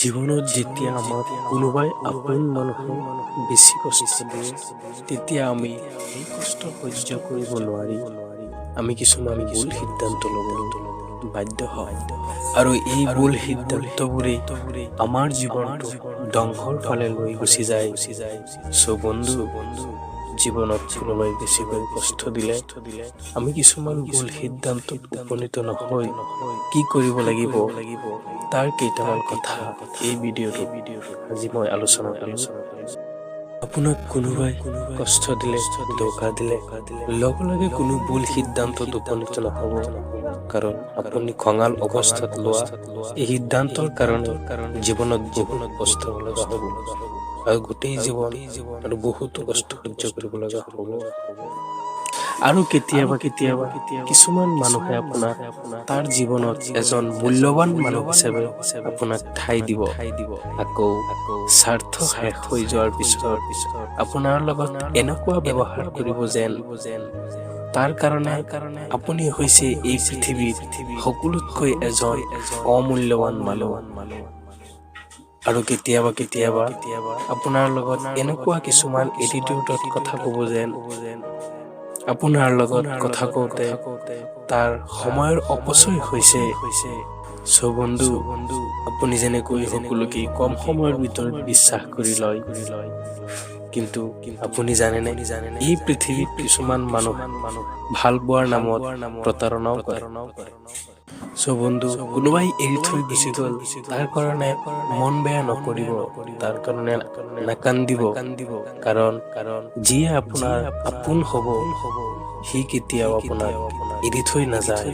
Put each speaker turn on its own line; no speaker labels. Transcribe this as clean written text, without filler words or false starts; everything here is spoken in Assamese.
জীৱনত যেতিয়া আমাক কোনোবাই আপোন মানুহে বেছি কষ্ট দিয়ে, তেতিয়া আমি এই কষ্ট সহ্য কৰিব নোৱাৰি আমি কিছুমান ভুল সিদ্ধান্ত ল'বলৈ বাধ্য হওঁ। আৰু এই ভুল সিদ্ধান্তবোৰেই আমাৰ জীৱনটো ধ্বংসৰ ফালে লৈ গুচি যায়। বন্ধু, জীৱনত কোনোবাই বেছিকৈ কষ্ট দিলে আমি কিছুমান ভুল সিদ্ধান্তত উপনীত নহয় কি কৰিব লাগিব তাৰ কেইটামান কথা এই ভিডিঅ'টোত আজি মই আলোচনা কৰিম। আপোনাক কোনোবাই কষ্ট দিলে, ধোকা দিলে, লগে লগে কোনো ভুল সিদ্ধান্তত উপনীত নহ'ব, কাৰণ আপুনি খঙাল অৱস্থাত লোৱা এই সিদ্ধান্তৰ কাৰণে জীৱনত বহুত কষ্ট লগা হ'ব আৰু গোটেই জীৱন আৰু বহুতো কষ্ট সহ্য কৰিব লগা হ'ব। আৰু কেতিয়াবা কিছুমান মানুহে আপোনাক তাৰ জীৱনত এজন মূল্যৱান মানুহ হিচাপে আপোনাক ঠাই দিব। আকৌ স্বাৰ্থ শেষ হৈ যোৱাৰ পিছত আপোনাৰ লগত এনেকুৱা ব্যৱহাৰ কৰিব যেন তাৰ কাৰণে আপুনি হৈছে এই পৃথিৱীৰ সকলোতকৈ এজন অমূল্যৱান মানুহ। আৰু কেতিয়াবা আপোনাৰ লগত এনেকুৱা কিছুমান এটিটিউডত কথা ক'ব যেন আপোনাৰ লগত কথা কওঁতে তাৰ সময়ৰ অপচয় হৈছে। বন্ধু, আপুনি যেনেকৈ সকলোকে কম সময়ৰ ভিতৰত বিশ্বাস কৰি লয়, কিন্তু আপুনি জানেনে এই পৃথিৱীত কিছুমান মানুহ ভাল পোৱাৰ নামত প্ৰতাৰণাও কৰে। বন্ধু, কোনোবাই এৰি থৈ গুচি গ'ল, তাৰ কাৰণে মন বেয়া নকৰিব, তাৰ কাৰণে নাকান্দিব, কাৰণ যিয়ে আপোনাৰ আপোন হ'ব সি কেতিয়াও আপোনাক এৰি থৈ নাযায়।